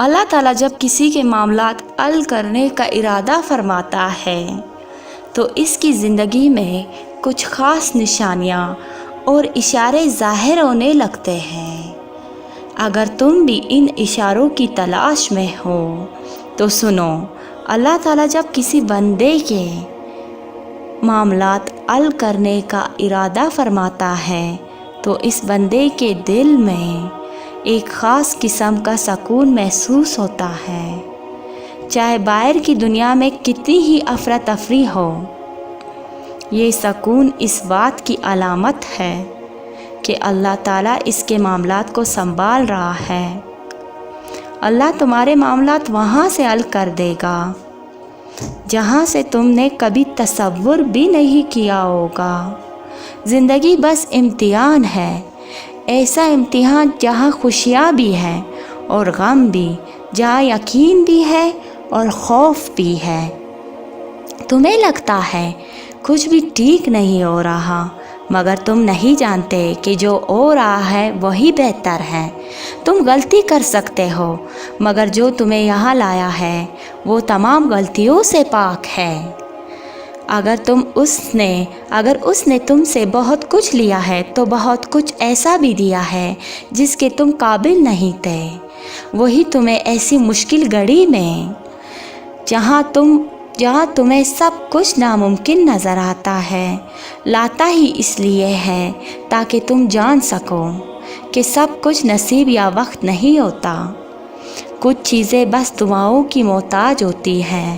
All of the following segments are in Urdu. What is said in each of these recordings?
اللہ تعالیٰ جب کسی کے معاملات حل کرنے کا ارادہ فرماتا ہے تو اس کی زندگی میں کچھ خاص نشانیاں اور اشارے ظاہر ہونے لگتے ہیں۔ اگر تم بھی ان اشاروں کی تلاش میں ہو تو سنو، اللہ تعالیٰ جب کسی بندے کے معاملات حل کرنے کا ارادہ فرماتا ہے تو اس بندے کے دل میں ایک خاص قسم کا سکون محسوس ہوتا ہے، چاہے باہر کی دنیا میں کتنی ہی افراتفری ہو۔ یہ سکون اس بات کی علامت ہے کہ اللہ تعالیٰ اس کے معاملات کو سنبھال رہا ہے۔ اللہ تمہارے معاملات وہاں سے حل کر دے گا جہاں سے تم نے کبھی تصور بھی نہیں کیا ہوگا۔ زندگی بس امتحان ہے، ایسا امتحان جہاں خوشیاں بھی ہیں اور غم بھی، جہاں یقین بھی ہے اور خوف بھی ہے۔ تمہیں لگتا ہے کچھ بھی ٹھیک نہیں ہو رہا، مگر تم نہیں جانتے کہ جو ہو رہا ہے وہی بہتر ہے۔ تم غلطی کر سکتے ہو، مگر جو تمہیں یہاں لایا ہے وہ تمام غلطیوں سے پاک ہے۔ اگر اس نے تم سے بہت کچھ لیا ہے تو بہت کچھ ایسا بھی دیا ہے جس کے تم قابل نہیں تھے۔ وہی تمہیں ایسی مشکل گھڑی میں جہاں تمہیں سب کچھ ناممکن نظر آتا ہے لاتا ہی اس لیے ہے تاکہ تم جان سکو کہ سب کچھ نصیب یا وقت نہیں ہوتا۔ کچھ چیزیں بس دعاؤں کی محتاج ہوتی ہیں۔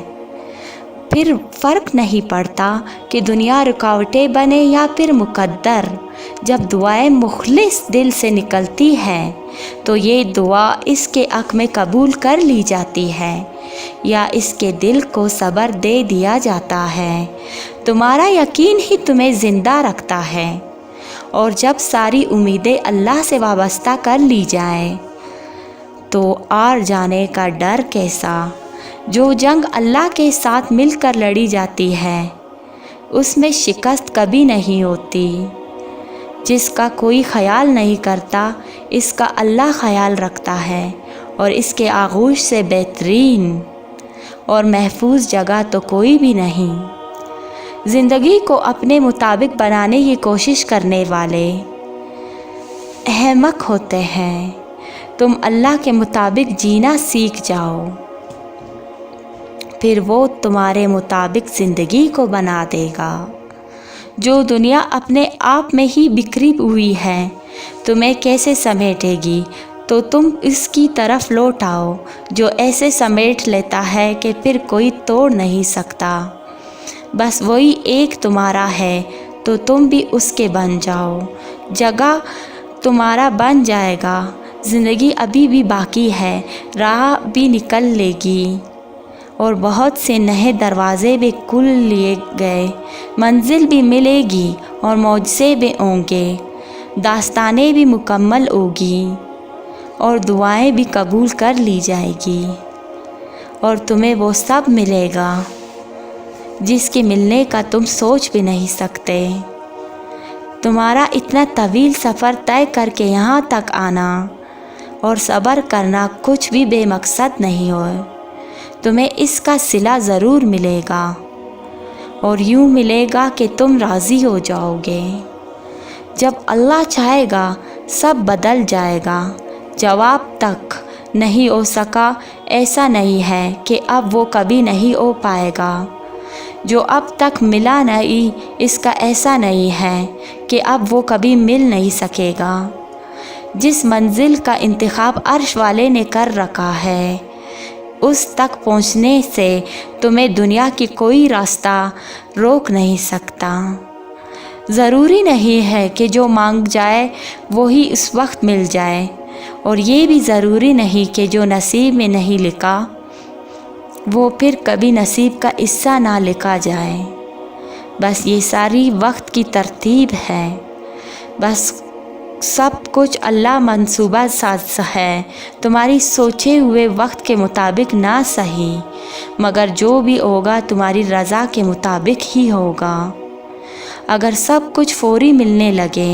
پھر فرق نہیں پڑتا کہ دنیا رکاوٹیں بنے یا پھر مقدر۔ جب دعائیں مخلص دل سے نکلتی ہیں تو یہ دعا اس کے حق میں قبول کر لی جاتی ہے یا اس کے دل کو صبر دے دیا جاتا ہے۔ تمہارا یقین ہی تمہیں زندہ رکھتا ہے، اور جب ساری امیدیں اللہ سے وابستہ کر لی جائیں تو ہار جانے کا ڈر کیسا؟ جو جنگ اللہ کے ساتھ مل کر لڑی جاتی ہے اس میں شکست کبھی نہیں ہوتی۔ جس کا کوئی خیال نہیں کرتا اس کا اللہ خیال رکھتا ہے، اور اس کے آغوش سے بہترین اور محفوظ جگہ تو کوئی بھی نہیں۔ زندگی کو اپنے مطابق بنانے کی کوشش کرنے والے احمق ہوتے ہیں۔ تم اللہ کے مطابق جینا سیکھ جاؤ، پھر وہ تمہارے مطابق زندگی کو بنا دے گا۔ جو دنیا اپنے آپ میں ہی بکھری ہوئی ہے تمہیں کیسے سمیٹے گی؟ تو تم اس کی طرف لوٹ آؤ جو ایسے سمیٹ لیتا ہے کہ پھر کوئی توڑ نہیں سکتا۔ بس وہی ایک تمہارا ہے تو تم بھی اس کے بن جاؤ، جگہ تمہارا بن جائے گا۔ زندگی ابھی بھی باقی ہے، راہ بھی نکل لے گی اور بہت سے نئے دروازے بھی کھل لیے گئے، منزل بھی ملے گی اور معجزے بھی ہوں گے، داستانیں بھی مکمل ہوگی اور دعائیں بھی قبول کر لی جائے گی، اور تمہیں وہ سب ملے گا جس کے ملنے کا تم سوچ بھی نہیں سکتے۔ تمہارا اتنا طویل سفر طے کر کے یہاں تک آنا اور صبر کرنا کچھ بھی بے مقصد نہیں ہو۔ تمہیں اس کا صلہ ضرور ملے گا، اور یوں ملے گا کہ تم راضی ہو جاؤ گے۔ جب اللہ چاہے گا سب بدل جائے گا۔ جواب تک نہیں ہو سکا ایسا نہیں ہے کہ اب وہ کبھی نہیں ہو پائے گا۔ جو اب تک ملا نہیں اس کا ایسا نہیں ہے کہ اب وہ کبھی مل نہیں سکے گا۔ جس منزل کا انتخاب عرش والے نے کر رکھا ہے اس تک پہنچنے سے تمہیں دنیا کی کوئی راستہ روک نہیں سکتا۔ ضروری نہیں ہے کہ جو مانگ جائے وہی اس وقت مل جائے، اور یہ بھی ضروری نہیں کہ جو نصیب میں نہیں لکھا وہ پھر کبھی نصیب کا حصہ نہ لکھا جائے۔ بس یہ ساری وقت کی ترتیب ہے۔ بس سب کچھ اللہ منصوبہ ساز ہے، تمہاری سوچے ہوئے وقت کے مطابق نہ صحیح، مگر جو بھی ہوگا تمہاری رضا کے مطابق ہی ہوگا۔ اگر سب کچھ فوری ملنے لگے